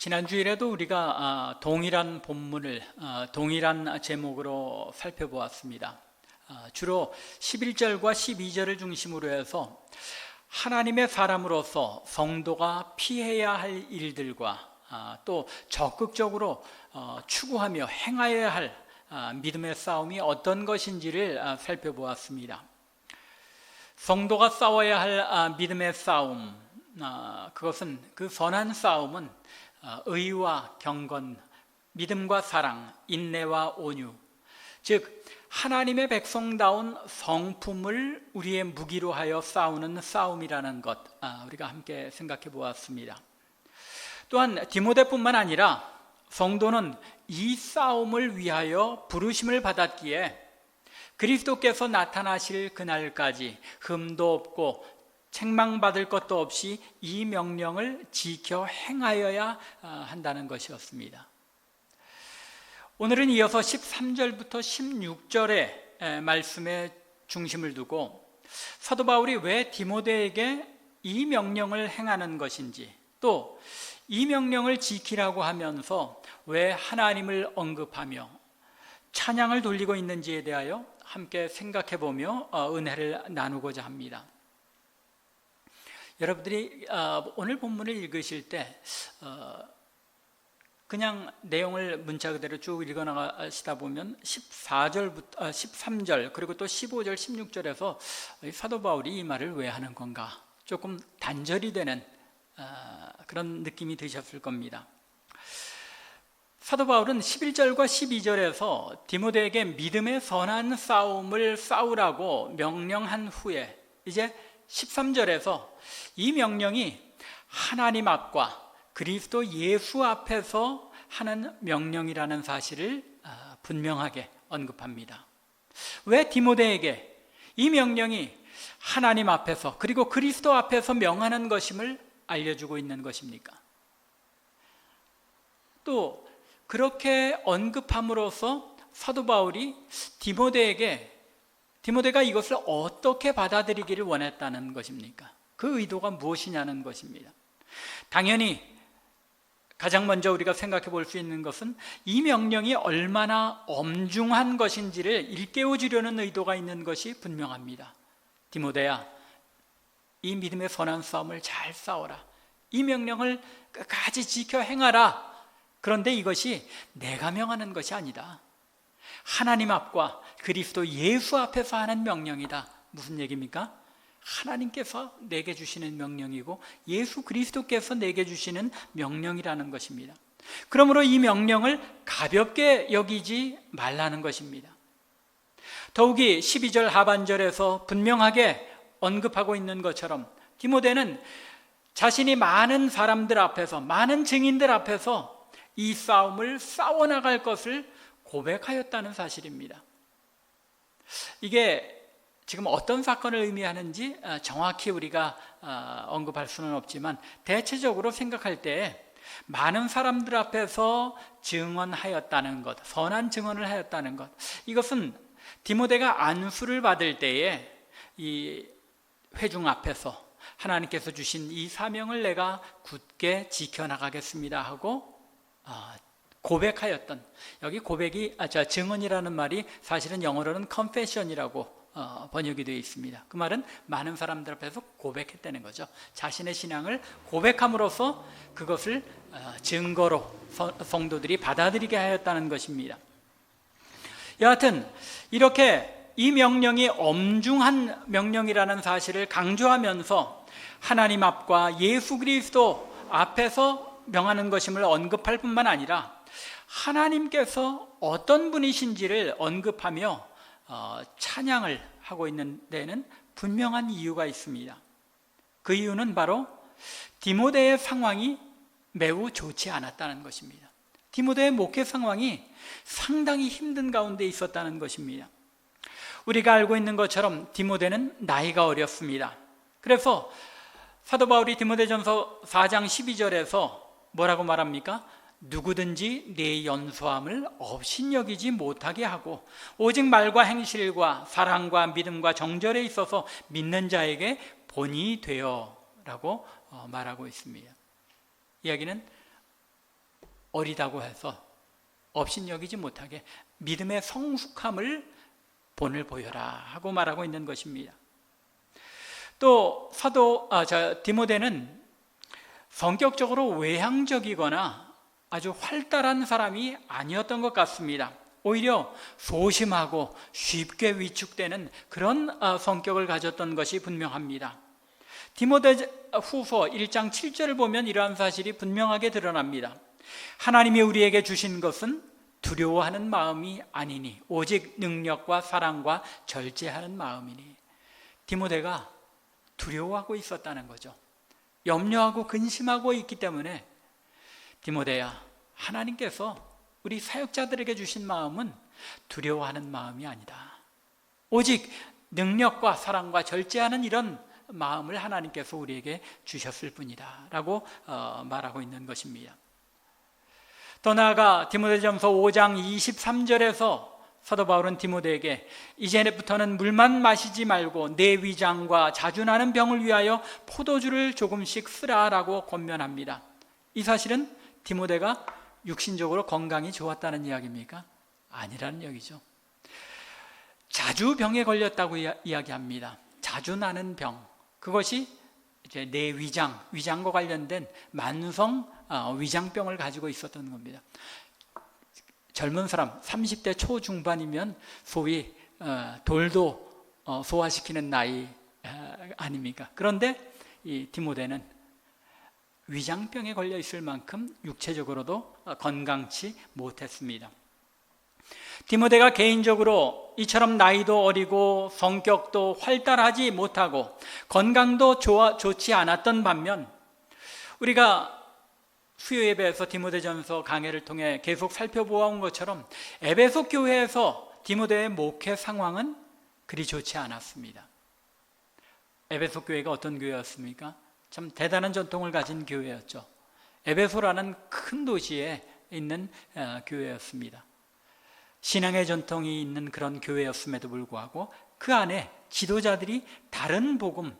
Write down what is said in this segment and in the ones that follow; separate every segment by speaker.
Speaker 1: 지난 주일에도 우리가 동일한 본문을 동일한 제목으로 살펴보았습니다. 주로 11절과 12절을 중심으로 해서 하나님의 사람으로서 성도가 피해야 할 일들과 또 적극적으로 추구하며 행하여야 할 믿음의 싸움이 어떤 것인지를 살펴보았습니다. 성도가 싸워야 할 믿음의 싸움, 그것은 그 선한 싸움은 의와 경건, 믿음과 사랑, 인내와 온유, 즉 하나님의 백성다운 성품을 우리의 무기로 하여 싸우는 싸움이라는 것, 우리가 함께 생각해 보았습니다. 또한 디모데뿐만 아니라 성도는 이 싸움을 위하여 부르심을 받았기에 그리스도께서 나타나실 그날까지 흠도 없고 책망받을 것도 없이 이 명령을 지켜 행하여야 한다는 것이었습니다. 오늘은 이어서 13절부터 16절의 말씀에 중심을 두고 사도 바울이 왜 디모데에게 이 명령을 행하는 것인지, 또 이 명령을 지키라고 하면서 왜 하나님을 언급하며 찬양을 돌리고 있는지에 대하여 함께 생각해 보며 은혜를 나누고자 합니다. 여러분들이 오늘 본문을 읽으실 때 그냥 내용을 문자 그대로 쭉 읽어나가시다 보면 14절부터 13절 그리고 또 15절 16절에서 사도 바울이 이 말을 왜 하는 건가 조금 단절이 되는 그런 느낌이 드셨을 겁니다. 사도 바울은 11절과 12절에서 디모데에게 믿음의 선한 싸움을 싸우라고 명령한 후에 이제 13절에서 이 명령이 하나님 앞과 그리스도 예수 앞에서 하는 명령이라는 사실을 분명하게 언급합니다. 왜 디모데에게 이 명령이 하나님 앞에서 그리고 그리스도 앞에서 명하는 것임을 알려주고 있는 것입니까? 또 그렇게 언급함으로써 사도 바울이 디모데가 이것을 어떻게 받아들이기를 원했다는 것입니까? 그 의도가 무엇이냐는 것입니다. 당연히 가장 먼저 우리가 생각해 볼 수 있는 것은 이 명령이 얼마나 엄중한 것인지를 일깨워 주려는 의도가 있는 것이 분명합니다. 디모데야, 이 믿음의 선한 싸움을 잘 싸워라. 이 명령을 끝까지 지켜 행하라. 그런데 이것이 내가 명하는 것이 아니다. 하나님 앞과 그리스도 예수 앞에서 하는 명령이다. 무슨 얘기입니까? 하나님께서 내게 주시는 명령이고 예수 그리스도께서 내게 주시는 명령이라는 것입니다. 그러므로 이 명령을 가볍게 여기지 말라는 것입니다. 더욱이 12절 하반절에서 분명하게 언급하고 있는 것처럼 디모데는 자신이 많은 사람들 앞에서, 많은 증인들 앞에서 이 싸움을 싸워나갈 것을 고백하였다는 사실입니다. 이게 지금 어떤 사건을 의미하는지 정확히 우리가 언급할 수는 없지만 대체적으로 생각할 때 많은 사람들 앞에서 증언하였다는 것, 선한 증언을 하였다는 것, 이것은 디모데가 안수를 받을 때에 이 회중 앞에서 하나님께서 주신 이 사명을 내가 굳게 지켜나가겠습니다 하고 고백하였던, 여기 증언이라는 말이 사실은 영어로는 confession이라고 번역이 되어 있습니다. 그 말은 많은 사람들 앞에서 고백했다는 거죠. 자신의 신앙을 고백함으로써 그것을 증거로 성도들이 받아들이게 하였다는 것입니다. 여하튼 이렇게 이 명령이 엄중한 명령이라는 사실을 강조하면서 하나님 앞과 예수 그리스도 앞에서 명하는 것임을 언급할 뿐만 아니라 하나님께서 어떤 분이신지를 언급하며 찬양을 하고 있는 데에는 분명한 이유가 있습니다. 그 이유는 바로 디모데의 상황이 매우 좋지 않았다는 것입니다. 디모데의 목회 상황이 상당히 힘든 가운데 있었다는 것입니다. 우리가 알고 있는 것처럼 디모데는 나이가 어렸습니다. 그래서 사도 바울이 디모데전서 4장 12절에서 뭐라고 말합니까? 누구든지 내 연소함을 업신여기지 못하게 하고 오직 말과 행실과 사랑과 믿음과 정절에 있어서 믿는 자에게 본이 되어 라고 말하고 있습니다. 이야기는 어리다고 해서 업신여기지 못하게 믿음의 성숙함을 본을 보여라 하고 말하고 있는 것입니다. 또 디모데는 성격적으로 외향적이거나 아주 활달한 사람이 아니었던 것 같습니다. 오히려 소심하고 쉽게 위축되는 그런 성격을 가졌던 것이 분명합니다. 디모데 후서 1장 7절을 보면 이러한 사실이 분명하게 드러납니다. 하나님이 우리에게 주신 것은 두려워하는 마음이 아니니 오직 능력과 사랑과 절제하는 마음이니. 디모데가 두려워하고 있었다는 거죠. 염려하고 근심하고 있기 때문에 디모데야, 하나님께서 우리 사역자들에게 주신 마음은 두려워하는 마음이 아니다. 오직 능력과 사랑과 절제하는 이런 마음을 하나님께서 우리에게 주셨을 뿐이다 라고 말하고 있는 것입니다. 더 나아가 디모데전서 5장 23절에서 사도 바울은 디모데에게 이제부터는 물만 마시지 말고 내 위장과 자주 나는 병을 위하여 포도주를 조금씩 쓰라라고 권면합니다. 이 사실은 디모데가 육신적으로 건강이 좋았다는 이야기입니까? 아니라는 얘기죠. 자주 병에 걸렸다고 이야기합니다. 자주 나는 병, 그것이 이제 내 위장과 관련된 만성 위장병을 가지고 있었던 겁니다. 젊은 사람 30대 초중반이면 소위 돌도 소화시키는 나이 아닙니까? 그런데 이 디모데는 위장병에 걸려 있을 만큼 육체적으로도 건강치 못했습니다. 디모데가 개인적으로 이처럼 나이도 어리고 성격도 활달하지 못하고 건강도 좋지 않았던 반면 우리가 수요 예배에서 디모데전서 강해를 통해 계속 살펴보아온 것처럼 에베소 교회에서 디모데의 목회 상황은 그리 좋지 않았습니다. 에베소 교회가 어떤 교회였습니까? 참 대단한 전통을 가진 교회였죠. 에베소라는 큰 도시에 있는 교회였습니다. 신앙의 전통이 있는 그런 교회였음에도 불구하고 그 안에 지도자들이 다른 복음,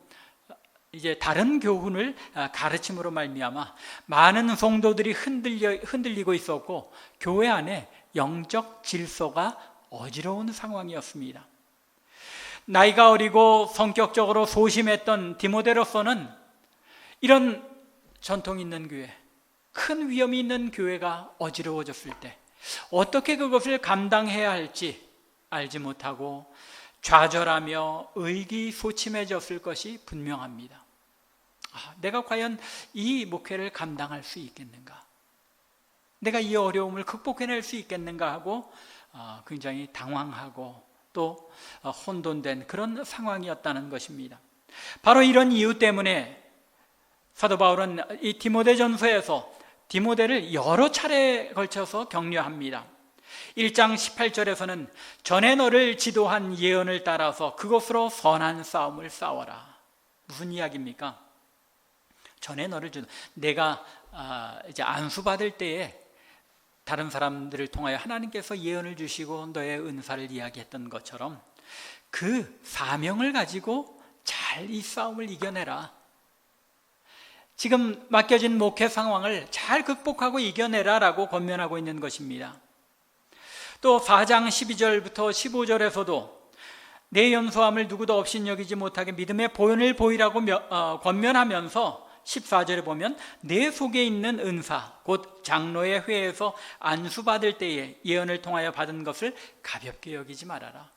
Speaker 1: 다른 교훈을 가르침으로 말미암아 많은 성도들이 흔들리고 있었고 교회 안에 영적 질서가 어지러운 상황이었습니다. 나이가 어리고 성격적으로 소심했던 디모데로서는 이런 전통 있는 교회, 큰 위험이 있는 교회가 어지러워졌을 때 어떻게 그것을 감당해야 할지 알지 못하고 좌절하며 의기소침해졌을 것이 분명합니다. 내가 과연 이 목회를 감당할 수 있겠는가? 내가 이 어려움을 극복해낼 수 있겠는가 하고 굉장히 당황하고 또 혼돈된 그런 상황이었다는 것입니다. 바로 이런 이유 때문에 사도 바울은 이 디모데전서에서 디모데를 여러 차례에 걸쳐서 격려합니다. 1장 18절에서는 전에 너를 지도한 예언을 따라서 그것으로 선한 싸움을 싸워라. 무슨 이야기입니까? 전에 너를 내가 이제 안수받을 때에 다른 사람들을 통하여 하나님께서 예언을 주시고 너의 은사를 이야기했던 것처럼 그 사명을 가지고 잘 이 싸움을 이겨내라. 지금 맡겨진 목회 상황을 잘 극복하고 이겨내라 라고 권면하고 있는 것입니다. 또 4장 12절부터 15절에서도 내 연소함을 누구도 업신여기지 못하게 믿음의 보현을 보이라고 권면하면서 14절에 보면 내 속에 있는 은사 곧 장로의 회에서 안수받을 때에 예언을 통하여 받은 것을 가볍게 여기지 말아라.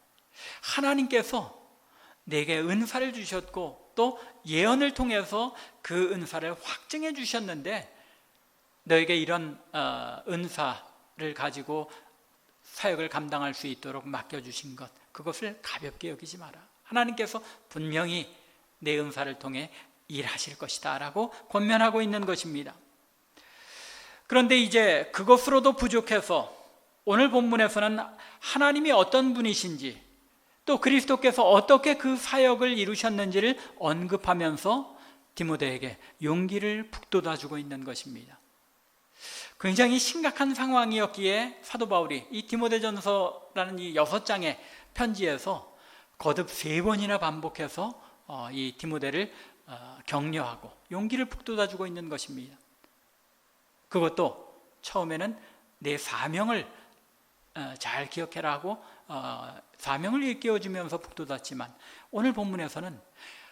Speaker 1: 하나님께서 내게 은사를 주셨고 또 예언을 통해서 그 은사를 확증해 주셨는데 너에게 이런 은사를 가지고 사역을 감당할 수 있도록 맡겨주신 것, 그것을 가볍게 여기지 마라. 하나님께서 분명히 내 은사를 통해 일하실 것이다 라고 권면하고 있는 것입니다. 그런데 이제 그것으로도 부족해서 오늘 본문에서는 하나님이 어떤 분이신지 또 그리스도께서 어떻게 그 사역을 이루셨는지를 언급하면서 디모데에게 용기를 북돋아주고 있는 것입니다. 굉장히 심각한 상황이었기에 사도 바울이 이 디모데전서라는 이 6장의 편지에서 거듭 3번이나 반복해서 이 디모데를 격려하고 용기를 북돋아주고 있는 것입니다. 그것도 처음에는 내 사명을 잘 기억해라 하고 사명을 일깨워주면서 북돋았지만 오늘 본문에서는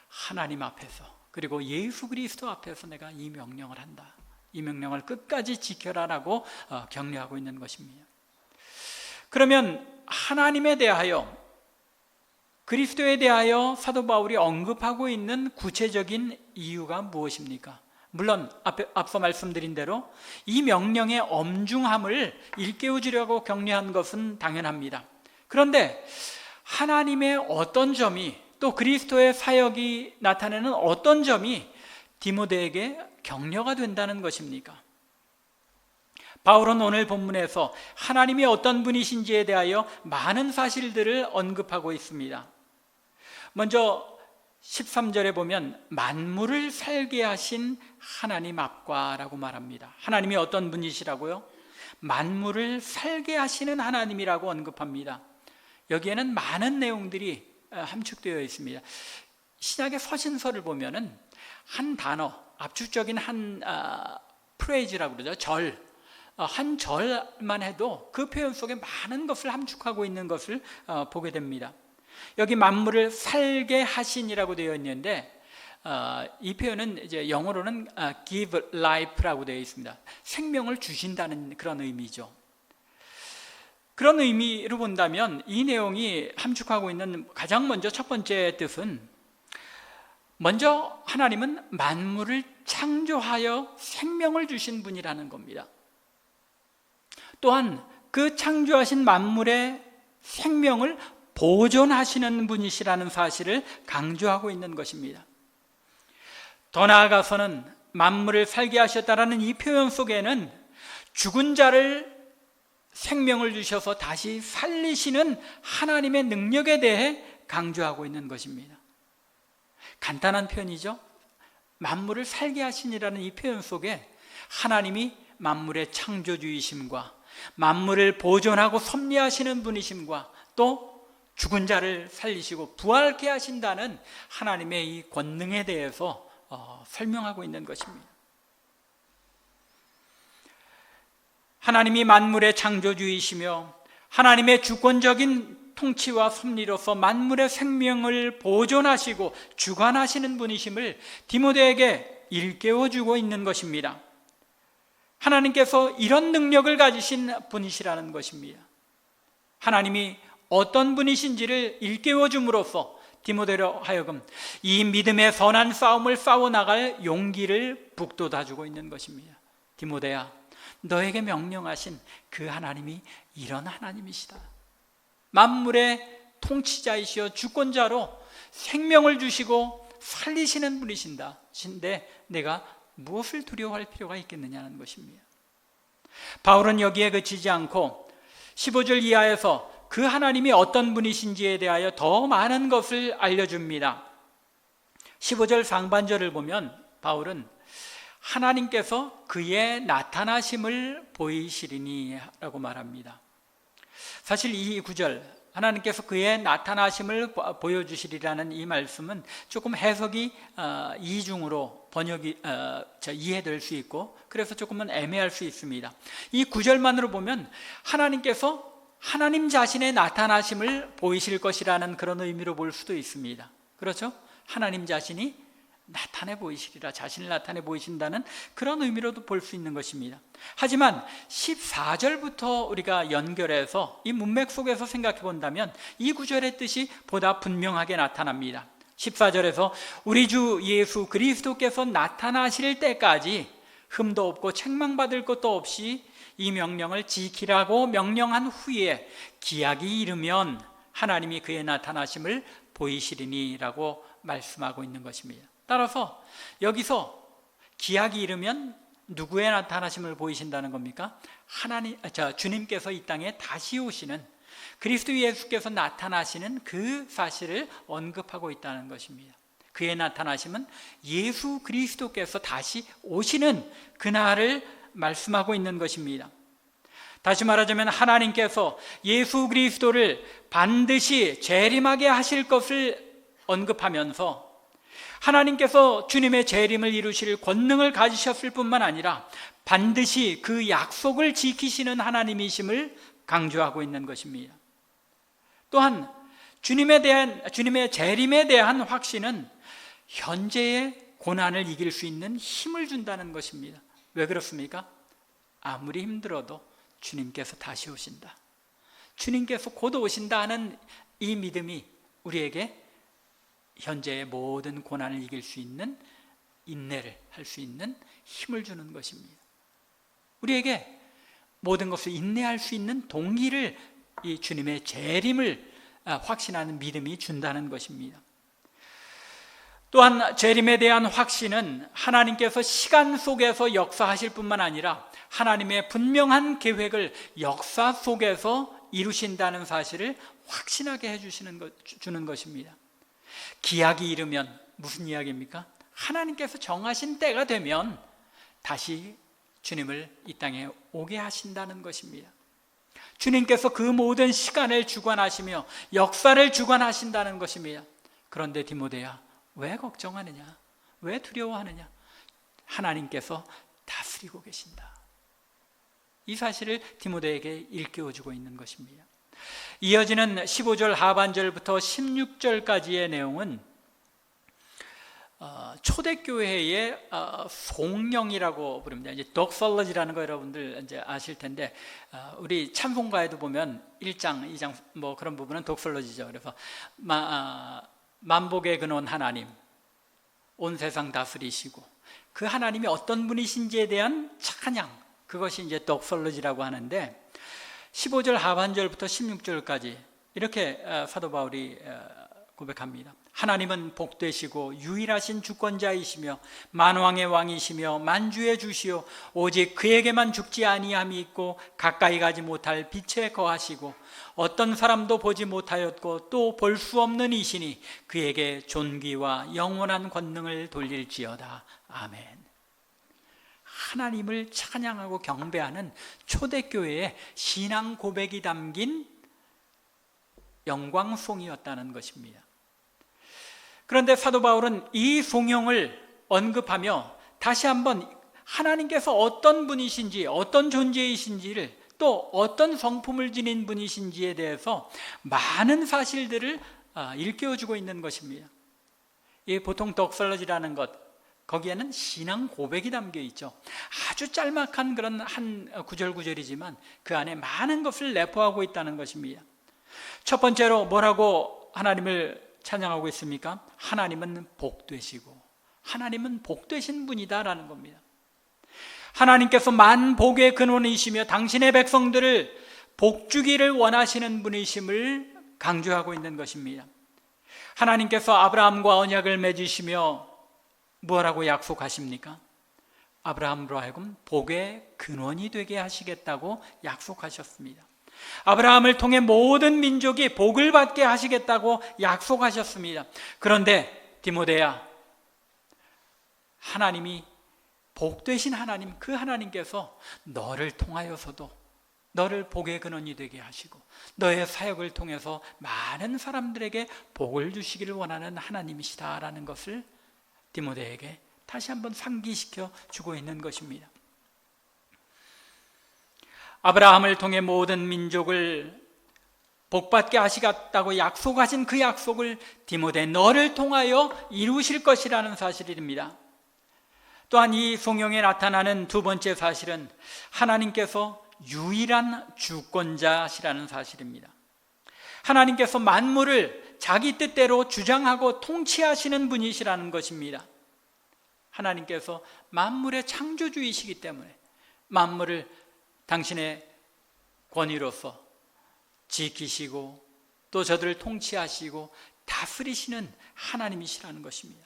Speaker 1: 하나님 앞에서 그리고 예수 그리스도 앞에서 내가 이 명령을 한다, 이 명령을 끝까지 지켜라라고 격려하고 있는 것입니다. 그러면 하나님에 대하여, 그리스도에 대하여 사도 바울이 언급하고 있는 구체적인 이유가 무엇입니까? 물론 앞서 말씀드린 대로 이 명령의 엄중함을 일깨워주려고 격려한 것은 당연합니다. 그런데 하나님의 어떤 점이, 또 그리스도의 사역이 나타내는 어떤 점이 디모데에게 격려가 된다는 것입니까? 바울은 오늘 본문에서 하나님이 어떤 분이신지에 대하여 많은 사실들을 언급하고 있습니다. 먼저 13절에 보면 만물을 살게 하신 하나님 앞과라고 말합니다. 하나님이 어떤 분이시라고요? 만물을 살게 하시는 하나님이라고 언급합니다. 여기에는 많은 내용들이 함축되어 있습니다. 신약의 서신서를 보면은 한 단어, 압축적인 한 프레이즈라고 그러죠. 한 절만 해도 그 표현 속에 많은 것을 함축하고 있는 것을 보게 됩니다. 여기 만물을 살게 하신이라고 되어 있는데 이 표현은 이제 영어로는 give life라고 되어 있습니다. 생명을 주신다는 그런 의미죠. 그런 의미로 본다면 이 내용이 함축하고 있는 가장 먼저 첫 번째 뜻은, 먼저 하나님은 만물을 창조하여 생명을 주신 분이라는 겁니다. 또한 그 창조하신 만물의 생명을 보존하시는 분이시라는 사실을 강조하고 있는 것입니다. 더 나아가서는 만물을 살게 하셨다라는 이 표현 속에는 죽은 자를 생명을 주셔서 다시 살리시는 하나님의 능력에 대해 강조하고 있는 것입니다. 간단한 표현이죠. 만물을 살게 하시니라는 이 표현 속에 하나님이 만물의 창조주이심과 만물을 보존하고 섭리하시는 분이심과 또 죽은 자를 살리시고 부활케 하신다는 하나님의 이 권능에 대해서 설명하고 있는 것입니다. 하나님이 만물의 창조주이시며 하나님의 주권적인 통치와 섭리로서 만물의 생명을 보존하시고 주관하시는 분이심을 디모데에게 일깨워주고 있는 것입니다. 하나님께서 이런 능력을 가지신 분이시라는 것입니다. 하나님이 어떤 분이신지를 일깨워줌으로써 디모데로 하여금 이 믿음의 선한 싸움을 싸워나갈 용기를 북돋아주고 있는 것입니다. 디모데야, 너에게 명령하신 그 하나님이 이런 하나님이시다. 만물의 통치자이시여 주권자로 생명을 주시고 살리시는 분이신다. 신데 내가 무엇을 두려워할 필요가 있겠느냐는 것입니다. 바울은 여기에 그치지 않고 15절 이하에서 그 하나님이 어떤 분이신지에 대하여 더 많은 것을 알려줍니다. 15절 상반절을 보면 바울은 하나님께서 그의 나타나심을 보이시리니 라고 말합니다. 사실 이 구절, 하나님께서 그의 나타나심을 보여주시리라는 이 말씀은 조금 해석이 이중으로 번역이 이해될 수 있고 그래서 조금은 애매할 수 있습니다. 이 구절만으로 보면 하나님께서 하나님 자신의 나타나심을 보이실 것이라는 그런 의미로 볼 수도 있습니다. 그렇죠? 하나님 자신이 나타내 보이시리라, 자신을 나타내 보이신다는 그런 의미로도 볼 수 있는 것입니다. 하지만 14절부터 우리가 연결해서 이 문맥 속에서 생각해 본다면 이 구절의 뜻이 보다 분명하게 나타납니다. 14절에서 우리 주 예수 그리스도께서 나타나실 때까지 흠도 없고 책망받을 것도 없이 이 명령을 지키라고 명령한 후에 기약이 이르면 하나님이 그의 나타나심을 보이시리니라고 말씀하고 있는 것입니다. 따라서 여기서 기약이 이르면 누구의 나타나심을 보이신다는 겁니까? 주님께서 이 땅에 다시 오시는 그리스도 예수께서 나타나시는 그 사실을 언급하고 있다는 것입니다. 그의 나타나심은 예수 그리스도께서 다시 오시는 그날을 말씀하고 있는 것입니다. 다시 말하자면 하나님께서 예수 그리스도를 반드시 재림하게 하실 것을 언급하면서 하나님께서 주님의 재림을 이루실 권능을 가지셨을 뿐만 아니라 반드시 그 약속을 지키시는 하나님이심을 강조하고 있는 것입니다. 또한 주님의 재림에 대한 확신은 현재의 고난을 이길 수 있는 힘을 준다는 것입니다. 왜 그렇습니까? 아무리 힘들어도 주님께서 다시 오신다, 주님께서 곧 오신다 하는 이 믿음이 우리에게 현재의 모든 고난을 이길 수 있는, 인내를 할 수 있는 힘을 주는 것입니다. 우리에게 모든 것을 인내할 수 있는 동기를 이 주님의 재림을 확신하는 믿음이 준다는 것입니다. 또한 재림에 대한 확신은 하나님께서 시간 속에서 역사하실 뿐만 아니라 하나님의 분명한 계획을 역사 속에서 이루신다는 사실을 확신하게 주는 것입니다. 기약이 이르면 무슨 이야기입니까? 하나님께서 정하신 때가 되면 다시 주님을 이 땅에 오게 하신다는 것입니다. 주님께서 그 모든 시간을 주관하시며 역사를 주관하신다는 것입니다. 그런데 디모데야, 왜 걱정하느냐? 왜 두려워하느냐? 하나님께서 다스리고 계신다. 이 사실을 디모데에게 일깨워주고 있는 것입니다. 이어지는 15절 하반절부터 16절까지의 내용은 초대교회의 송영이라고 부릅니다. 이제 독설러지라는 거 여러분들 이제 아실 텐데, 우리 찬송가에도 보면 1장, 2장 뭐 그런 부분은 독설러지죠. 그래서 만복의 근원 하나님, 온 세상 다스리시고 그 하나님이 어떤 분이신지에 대한 찬양, 그것이 이제 독설러지라고 하는데, 15절 하반절부터 16절까지 이렇게 사도 바울이 고백합니다. 하나님은 복되시고 유일하신 주권자이시며 만왕의 왕이시며 만주의 주시오, 오직 그에게만 죽지 아니함이 있고 가까이 가지 못할 빛에 거하시고 어떤 사람도 보지 못하였고 또 볼 수 없는 이시니 그에게 존귀와 영원한 권능을 돌릴지어다. 아멘. 하나님을 찬양하고 경배하는 초대교회의 신앙 고백이 담긴 영광송이었다는 것입니다. 그런데 사도 바울은 이 송영을 언급하며 다시 한번 하나님께서 어떤 분이신지, 어떤 존재이신지를, 또 어떤 성품을 지닌 분이신지에 대해서 많은 사실들을 일깨워주고 있는 것입니다. 이 보통 독설러지라는 것, 거기에는 신앙 고백이 담겨 있죠. 아주 짤막한 그런 한 구절구절이지만 그 안에 많은 것을 내포하고 있다는 것입니다. 첫 번째로 뭐라고 하나님을 찬양하고 있습니까? 하나님은 복되시고, 하나님은 복되신 분이다라는 겁니다. 하나님께서 만복의 근원이시며 당신의 백성들을 복주기를 원하시는 분이심을 강조하고 있는 것입니다. 하나님께서 아브라함과 언약을 맺으시며 뭐라고 약속하십니까? 아브라함으로 하여금 복의 근원이 되게 하시겠다고 약속하셨습니다. 아브라함을 통해 모든 민족이 복을 받게 하시겠다고 약속하셨습니다. 그런데 디모데야, 하나님이 복되신 하나님, 그 하나님께서 너를 통하여서도 너를 복의 근원이 되게 하시고 너의 사역을 통해서 많은 사람들에게 복을 주시기를 원하는 하나님이시다라는 것을 디모데에게 다시 한번 상기시켜 주고 있는 것입니다. 아브라함을 통해 모든 민족을 복받게 하시겠다고 약속하신 그 약속을 디모데 너를 통하여 이루실 것이라는 사실입니다. 또한 이 성경에 나타나는 두 번째 사실은 하나님께서 유일한 주권자시라는 사실입니다. 하나님께서 만물을 자기 뜻대로 주장하고 통치하시는 분이시라는 것입니다. 하나님께서 만물의 창조주이시기 때문에 만물을 당신의 권위로서 지키시고 또 저들을 통치하시고 다스리시는 하나님이시라는 것입니다.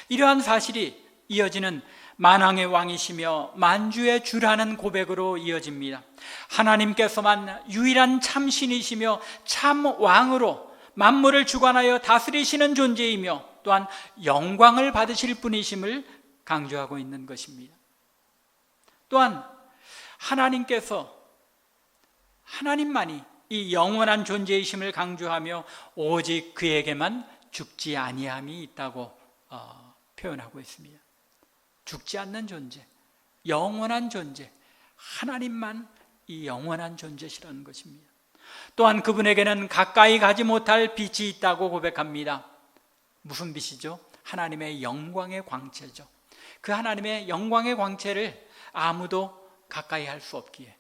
Speaker 1: 이러한 사실이 이어지는 만왕의 왕이시며 만주의 주라는 고백으로 이어집니다. 하나님께서만 유일한 참신이시며 참 왕으로 만물을 주관하여 다스리시는 존재이며 또한 영광을 받으실 분이심을 강조하고 있는 것입니다. 또한 하나님만이 이 영원한 존재이심을 강조하며 오직 그에게만 죽지 아니함이 있다고 표현하고 있습니다. 죽지 않는 존재, 영원한 존재, 하나님만 이 영원한 존재시라는 것입니다. 또한 그분에게는 가까이 가지 못할 빛이 있다고 고백합니다. 무슨 빛이죠? 하나님의 영광의 광채죠. 그 하나님의 영광의 광채를 아무도 가까이 할 수 없기에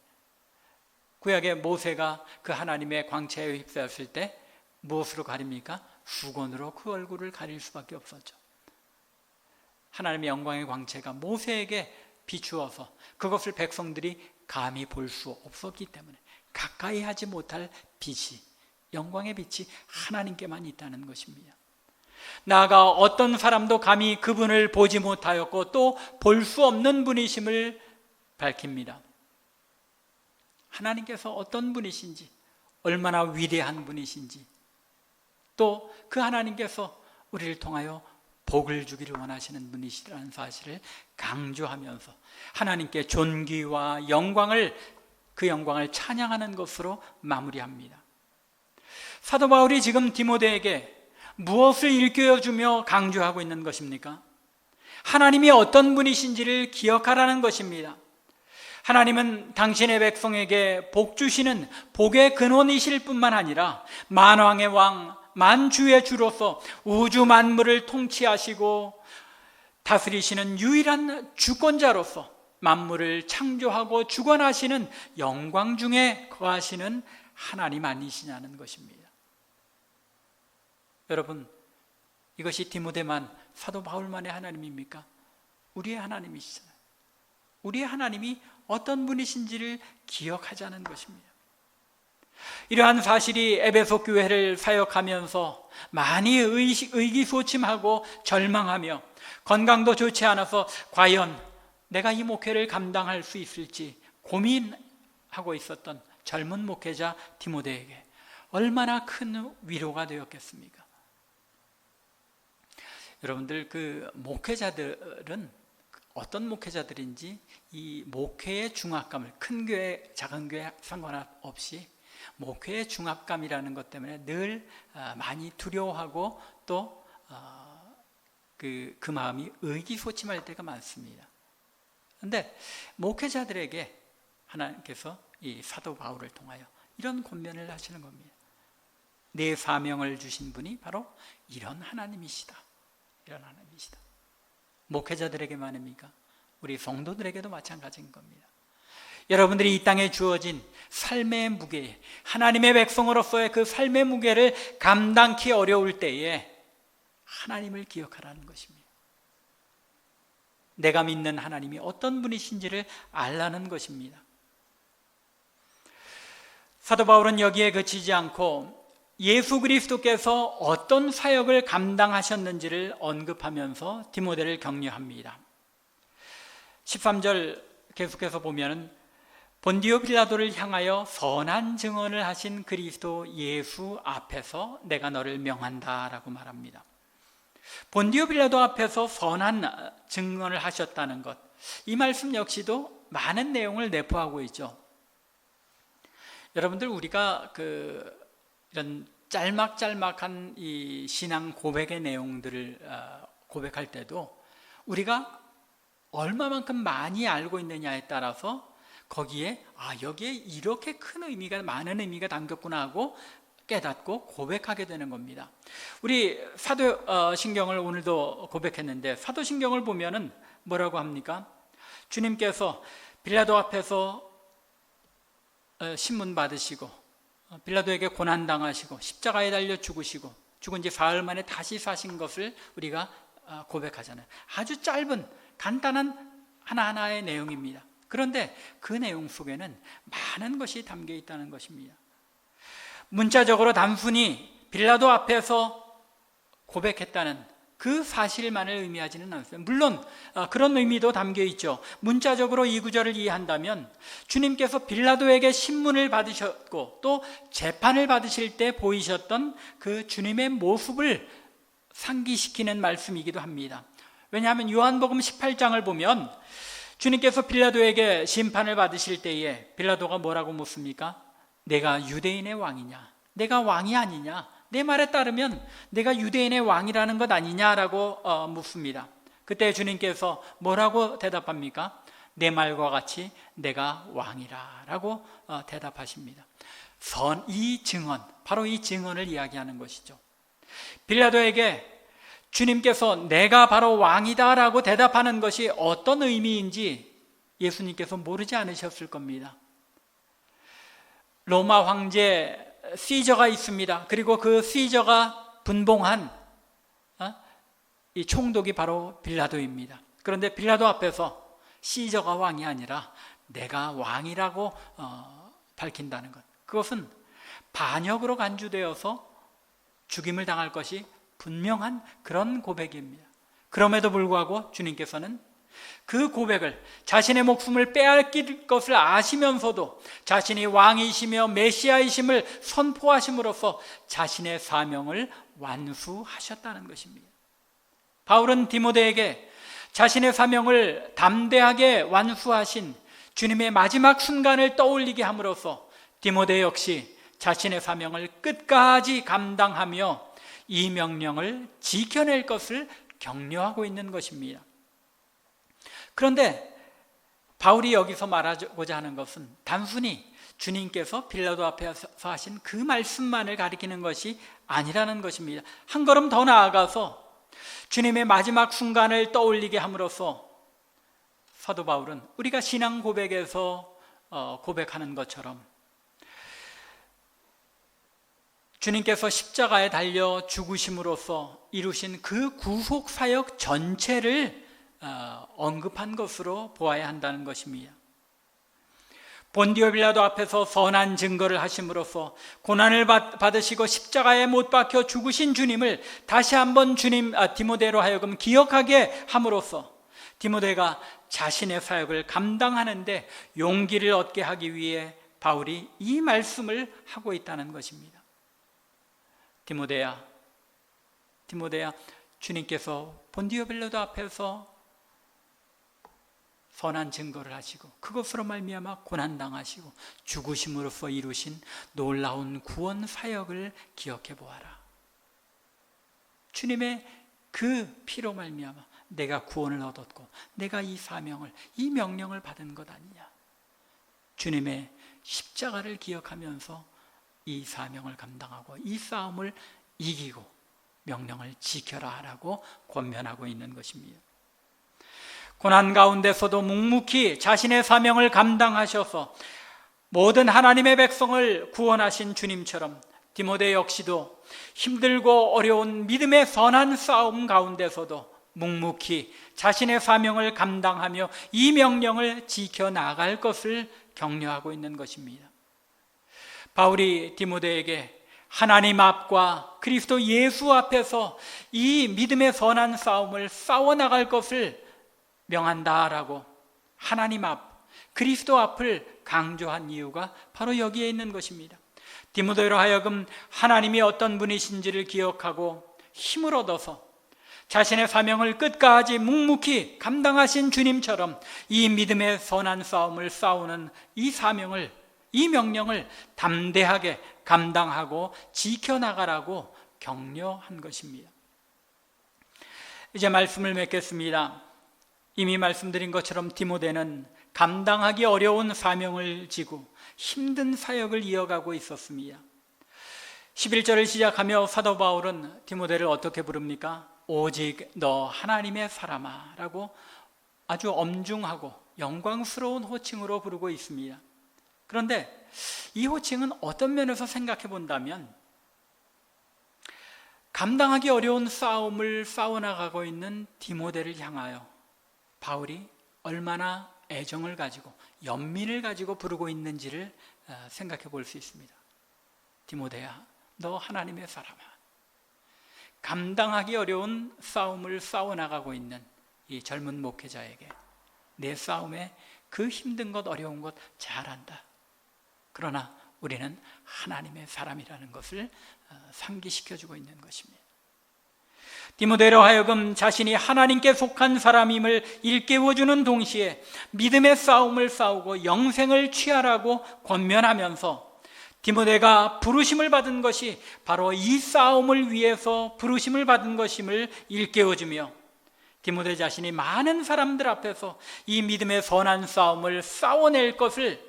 Speaker 1: 구약의 모세가 그 하나님의 광채에 휩싸였을 때 무엇으로 가립니까? 수건으로 그 얼굴을 가릴 수밖에 없었죠. 하나님의 영광의 광채가 모세에게 비추어서 그것을 백성들이 감히 볼 수 없었기 때문에 가까이 하지 못할 빛이, 영광의 빛이 하나님께만 있다는 것입니다. 나아가 어떤 사람도 감히 그분을 보지 못하였고 또 볼 수 없는 분이심을 밝힙니다. 하나님께서 어떤 분이신지, 얼마나 위대한 분이신지, 또 그 하나님께서 우리를 통하여 복을 주기를 원하시는 분이시라는 사실을 강조하면서 하나님께 존귀와 영광을, 그 영광을 찬양하는 것으로 마무리합니다. 사도 바울이 지금 디모데에게 무엇을 일깨워주며 강조하고 있는 것입니까? 하나님이 어떤 분이신지를 기억하라는 것입니다. 하나님은 당신의 백성에게 복 주시는 복의 근원이실 뿐만 아니라 만왕의 왕, 만주의 주로서 우주 만물을 통치하시고 다스리시는 유일한 주권자로서 만물을 창조하고 주관하시는 영광 중에 거하시는 하나님 아니시냐는 것입니다. 여러분, 이것이 디모데만, 사도 바울만의 하나님입니까? 우리의 하나님이시잖아요. 우리의 하나님이 어떤 분이신지를 기억하자는 것입니다. 이러한 사실이 에베소 교회를 사역하면서 많이 의기소침하고 절망하며 건강도 좋지 않아서 과연 내가 이 목회를 감당할 수 있을지 고민하고 있었던 젊은 목회자 디모데에게 얼마나 큰 위로가 되었겠습니까? 여러분들, 그 목회자들은 어떤 목회자들인지 이 목회의 중압감을, 큰 교회, 작은 교회 상관없이 목회의 중압감이라는 것 때문에 늘 많이 두려워하고 또 그 마음이 의기소침할 때가 많습니다. 그런데 목회자들에게 하나님께서 이 사도 바울을 통하여 이런 권면을 하시는 겁니다. 내 사명을 주신 분이 바로 이런 하나님이시다. 이런 하나님이시다. 목회자들에게만입니까? 우리 성도들에게도 마찬가지인 겁니다. 여러분들이 이 땅에 주어진 삶의 무게, 하나님의 백성으로서의 그 삶의 무게를 감당기 어려울 때에 하나님을 기억하라는 것입니다. 내가 믿는 하나님이 어떤 분이신지를 알라는 것입니다. 사도 바울은 여기에 그치지 않고 예수 그리스도께서 어떤 사역을 감당하셨는지를 언급하면서 디모데를 격려합니다. 13절 계속해서 보면은 본디오 빌라도를 향하여 선한 증언을 하신 그리스도 예수 앞에서 내가 너를 명한다 라고 말합니다. 본디오 빌라도 앞에서 선한 증언을 하셨다는 것, 이 말씀 역시도 많은 내용을 내포하고 있죠. 여러분들, 우리가 이런 짤막짤막한 이 신앙 고백의 내용들을 고백할 때도 우리가 얼마만큼 많이 알고 있느냐에 따라서 거기에 여기에 이렇게 큰 의미가, 많은 의미가 담겼구나 하고 깨닫고 고백하게 되는 겁니다. 우리 사도신경을 오늘도 고백했는데 사도신경을 보면은 뭐라고 합니까? 주님께서 빌라도 앞에서 신문 받으시고 빌라도에게 고난당하시고 십자가에 달려 죽으시고 죽은 지 사흘 만에 다시 사신 것을 우리가 고백하잖아요. 아주 짧은 간단한 하나하나의 내용입니다. 그런데 그 내용 속에는 많은 것이 담겨 있다는 것입니다. 문자적으로 단순히 빌라도 앞에서 고백했다는 그 사실만을 의미하지는 않습니다. 물론 그런 의미도 담겨 있죠. 문자적으로 이 구절을 이해한다면 주님께서 빌라도에게 신문을 받으셨고 또 재판을 받으실 때 보이셨던 그 주님의 모습을 상기시키는 말씀이기도 합니다. 왜냐하면 요한복음 18장을 보면 주님께서 빌라도에게 심판을 받으실 때에 빌라도가 뭐라고 묻습니까? 내가 유대인의 왕이냐? 내가 왕이 아니냐? 내 말에 따르면 내가 유대인의 왕이라는 것 아니냐라고 묻습니다. 그때 주님께서 뭐라고 대답합니까? 내 말과 같이 내가 왕이라 라고 대답하십니다. 이 증언, 바로 이 증언을 이야기하는 것이죠. 빌라도에게 주님께서 내가 바로 왕이다 라고 대답하는 것이 어떤 의미인지 예수님께서 모르지 않으셨을 겁니다. 로마 황제 시저가 있습니다. 그리고 그 시저가 분봉한 이 총독이 바로 빌라도입니다. 그런데 빌라도 앞에서 시저가 왕이 아니라 내가 왕이라고 밝힌다는 것, 그것은 반역으로 간주되어서 죽임을 당할 것이 분명한 그런 고백입니다. 그럼에도 불구하고 주님께서는 그 고백을, 자신의 목숨을 빼앗길 것을 아시면서도 자신이 왕이시며 메시아이심을 선포하심으로써 자신의 사명을 완수하셨다는 것입니다. 바울은 디모데에게 자신의 사명을 담대하게 완수하신 주님의 마지막 순간을 떠올리게 함으로써 디모데 역시 자신의 사명을 끝까지 감당하며 이 명령을 지켜낼 것을 격려하고 있는 것입니다. 그런데 바울이 여기서 말하고자 하는 것은 단순히 주님께서 빌라도 앞에서 하신 그 말씀만을 가리키는 것이 아니라는 것입니다. 한 걸음 더 나아가서 주님의 마지막 순간을 떠올리게 함으로써 사도 바울은 우리가 신앙 고백에서 고백하는 것처럼 주님께서 십자가에 달려 죽으심으로써 이루신 그 구속 사역 전체를 언급한 것으로 보아야 한다는 것입니다. 본디오 빌라도 앞에서 선한 증거를 하심으로써 고난을 받으시고 십자가에 못 박혀 죽으신 주님을 다시 한번 디모데로 하여금 기억하게 함으로써 디모데가 자신의 사역을 감당하는데 용기를 얻게 하기 위해 바울이 이 말씀을 하고 있다는 것입니다. 디모데야, 주님께서 본디오 빌라도 앞에서 선한 증거를 하시고 그것으로 말미암아 고난당하시고 죽으심으로써 이루신 놀라운 구원 사역을 기억해 보아라. 주님의 그 피로 말미암아 내가 구원을 얻었고 내가 이 사명을, 이 명령을 받은 것 아니냐. 주님의 십자가를 기억하면서 이 사명을 감당하고 이 싸움을 이기고 명령을 지켜라 라고 권면하고 있는 것입니다. 고난 가운데서도 묵묵히 자신의 사명을 감당하셔서 모든 하나님의 백성을 구원하신 주님처럼 디모데 역시도 힘들고 어려운 믿음의 선한 싸움 가운데서도 묵묵히 자신의 사명을 감당하며 이 명령을 지켜나갈 것을 격려하고 있는 것입니다. 바울이 디모데에게 하나님 앞과 그리스도 예수 앞에서 이 믿음의 선한 싸움을 싸워나갈 것을 명한다라고 하나님 앞, 그리스도 앞을 강조한 이유가 바로 여기에 있는 것입니다. 디모데로 하여금 하나님이 어떤 분이신지를 기억하고 힘을 얻어서 자신의 사명을 끝까지 묵묵히 감당하신 주님처럼 이 믿음의 선한 싸움을 싸우는 이 사명을, 이 명령을 담대하게 감당하고 지켜나가라고 격려한 것입니다. 이제 말씀을 맺겠습니다. 이미 말씀드린 것처럼 디모데는 감당하기 어려운 사명을 지고 힘든 사역을 이어가고 있었습니다. 11절을 시작하며 사도 바울은 디모데를 어떻게 부릅니까? 오직 너 하나님의 사람아 라고 아주 엄중하고 영광스러운 호칭으로 부르고 있습니다. 그런데 이 호칭은 어떤 면에서 생각해 본다면 감당하기 어려운 싸움을 싸워나가고 있는 디모데를 향하여 바울이 얼마나 애정을 가지고 연민을 가지고 부르고 있는지를 생각해 볼 수 있습니다. 디모데야, 너 하나님의 사람아. 감당하기 어려운 싸움을 싸워나가고 있는 이 젊은 목회자에게 내 싸움에 그 힘든 것, 어려운 것 잘 안다. 그러나 우리는 하나님의 사람이라는 것을 상기시켜주고 있는 것입니다. 디모데로 하여금 자신이 하나님께 속한 사람임을 일깨워주는 동시에 믿음의 싸움을 싸우고 영생을 취하라고 권면하면서 디모데가 부르심을 받은 것이 바로 이 싸움을 위해서 부르심을 받은 것임을 일깨워주며 디모데 자신이 많은 사람들 앞에서 이 믿음의 선한 싸움을 싸워낼 것을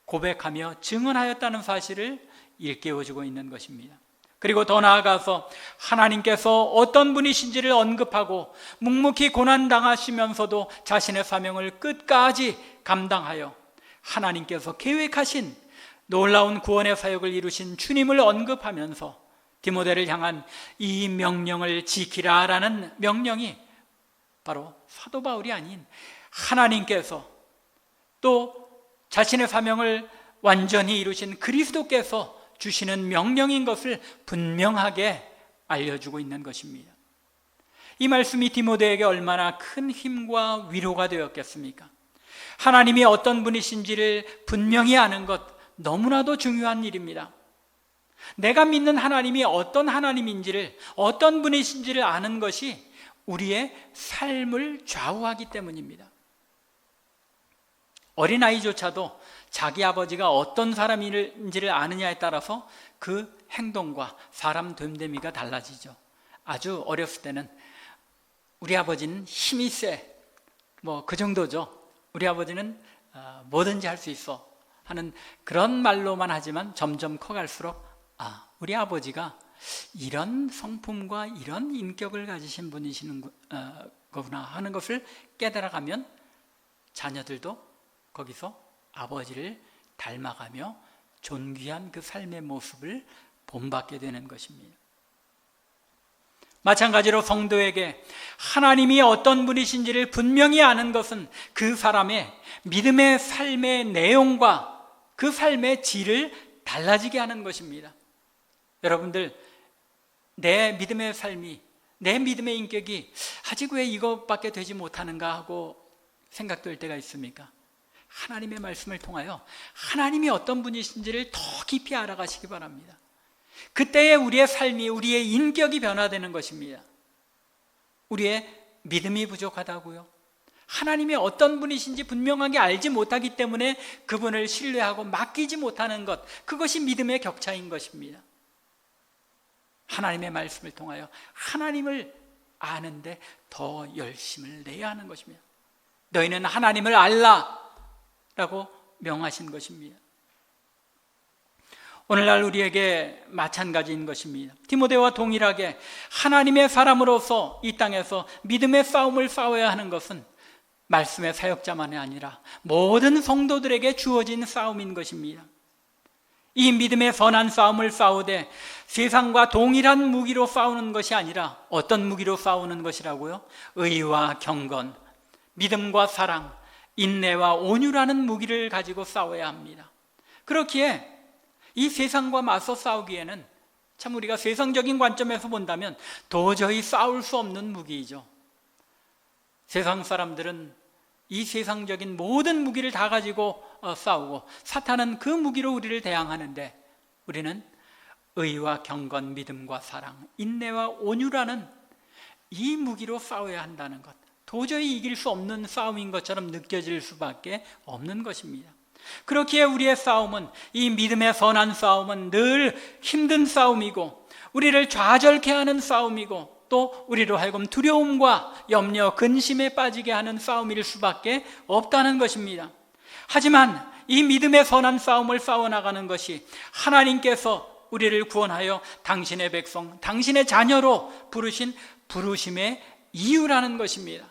Speaker 1: 고백하며 증언하였다는 사실을 일깨워주고 있는 것입니다. 그리고 더 나아가서 하나님께서 어떤 분이신지를 언급하고 묵묵히 고난당하시면서도 자신의 사명을 끝까지 감당하여 하나님께서 계획하신 놀라운 구원의 사역을 이루신 주님을 언급하면서 디모데를 향한 이 명령을 지키라라는 명령이 바로 사도 바울이 아닌 하나님께서 또 자신의 사명을 완전히 이루신 그리스도께서 주시는 명령인 것을 분명하게 알려주고 있는 것입니다. 이 말씀이 디모데에게 얼마나 큰 힘과 위로가 되었겠습니까? 하나님이 어떤 분이신지를 분명히 아는 것 너무나도 중요한 일입니다. 내가 믿는 하나님이 어떤 하나님인지를, 어떤 분이신지를 아는 것이 우리의 삶을 좌우하기 때문입니다. 어린아이조차도 자기 아버지가 어떤 사람인지를 아느냐에 따라서 그 행동과 사람 됨됨이가 달라지죠. 아주 어렸을 때는 우리 아버지는 힘이 세, 그 정도죠. 우리 아버지는 뭐든지 할 수 있어 하는 그런 말로만 하지만 점점 커갈수록 우리 아버지가 이런 성품과 이런 인격을 가지신 분이시는 거구나 하는 것을 깨달아가면 자녀들도 거기서 아버지를 닮아가며 존귀한 그 삶의 모습을 본받게 되는 것입니다. 마찬가지로 성도에게 하나님이 어떤 분이신지를 분명히 아는 것은 그 사람의 믿음의 삶의 내용과 그 삶의 질을 달라지게 하는 것입니다. 여러분들, 내 믿음의 삶이, 내 믿음의 인격이 아직 왜 이것밖에 되지 못하는가 하고 생각될 때가 있습니까? 하나님의 말씀을 통하여 하나님이 어떤 분이신지를 더 깊이 알아가시기 바랍니다. 그때에 우리의 삶이, 우리의 인격이 변화되는 것입니다. 우리의 믿음이 부족하다고요? 하나님이 어떤 분이신지 분명하게 알지 못하기 때문에 그분을 신뢰하고 맡기지 못하는 것, 그것이 믿음의 격차인 것입니다. 하나님의 말씀을 통하여 하나님을 아는데 더 열심을 내야 하는 것입니다. 너희는 하나님을 알라 라고 명하신 것입니다. 오늘날 우리에게 마찬가지인 것입니다. 디모데와 동일하게 하나님의 사람으로서 이 땅에서 믿음의 싸움을 싸워야 하는 것은 말씀의 사역자만이 아니라 모든 성도들에게 주어진 싸움인 것입니다. 이 믿음의 선한 싸움을 싸우되 세상과 동일한 무기로 싸우는 것이 아니라 어떤 무기로 싸우는 것이라고요? 의와 경건, 믿음과 사랑, 인내와 온유라는 무기를 가지고 싸워야 합니다. 그렇기에 이 세상과 맞서 싸우기에는 참 우리가 세상적인 관점에서 본다면 도저히 싸울 수 없는 무기이죠. 세상 사람들은 이 세상적인 모든 무기를 다 가지고 싸우고 사탄은 그 무기로 우리를 대항하는데 우리는 의와 경건, 믿음과 사랑, 인내와 온유라는 이 무기로 싸워야 한다는 것, 도저히 이길 수 없는 싸움인 것처럼 느껴질 수밖에 없는 것입니다. 그렇기에 우리의 싸움은, 이 믿음의 선한 싸움은 늘 힘든 싸움이고 우리를 좌절케 하는 싸움이고 또 우리로 하여금 두려움과 염려, 근심에 빠지게 하는 싸움일 수밖에 없다는 것입니다. 하지만 이 믿음의 선한 싸움을 싸워나가는 것이 하나님께서 우리를 구원하여 당신의 백성, 당신의 자녀로 부르신 부르심의 이유라는 것입니다.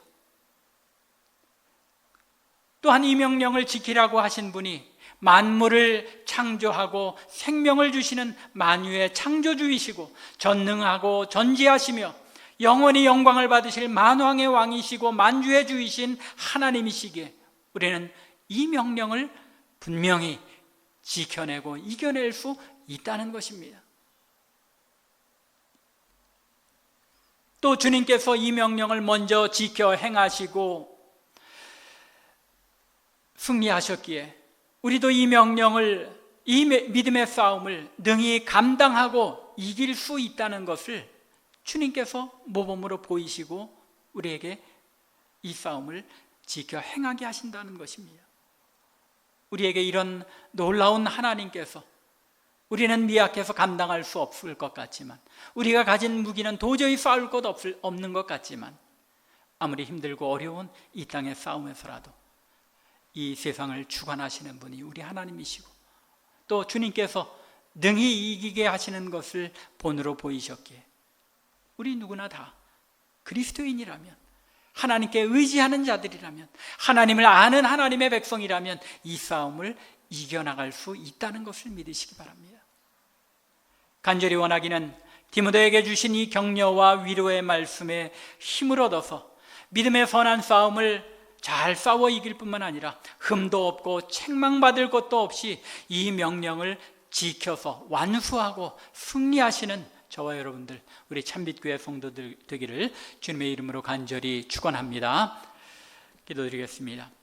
Speaker 1: 또한 이 명령을 지키라고 하신 분이 만물을 창조하고 생명을 주시는 만유의 창조주이시고 전능하고 전지하시며 영원히 영광을 받으실 만왕의 왕이시고 만주의 주이신 하나님이시기에 우리는 이 명령을 분명히 지켜내고 이겨낼 수 있다는 것입니다. 또 주님께서 이 명령을 먼저 지켜 행하시고 승리하셨기에 우리도 이 명령을, 이 믿음의 싸움을 능히 감당하고 이길 수 있다는 것을 주님께서 모범으로 보이시고 우리에게 이 싸움을 지켜 행하게 하신다는 것입니다. 우리에게 이런 놀라운 하나님께서 우리는 미약해서 감당할 수 없을 것 같지만, 우리가 가진 무기는 도저히 싸울 것 없는 것 같지만 아무리 힘들고 어려운 이 땅의 싸움에서라도 이 세상을 주관하시는 분이 우리 하나님이시고, 또 주님께서 능히 이기게 하시는 것을 본으로 보이셨기에 우리 누구나 다 그리스도인이라면, 하나님께 의지하는 자들이라면, 하나님을 아는 하나님의 백성이라면 이 싸움을 이겨나갈 수 있다는 것을 믿으시기 바랍니다. 간절히 원하기는 디모데에게 주신 이 격려와 위로의 말씀에 힘을 얻어서 믿음의 선한 싸움을 잘 싸워 이길 뿐만 아니라 흠도 없고 책망받을 것도 없이 이 명령을 지켜서 완수하고 승리하시는 저와 여러분들, 우리 참빛교회 성도들 되기를 주님의 이름으로 간절히 축원합니다. 기도드리겠습니다.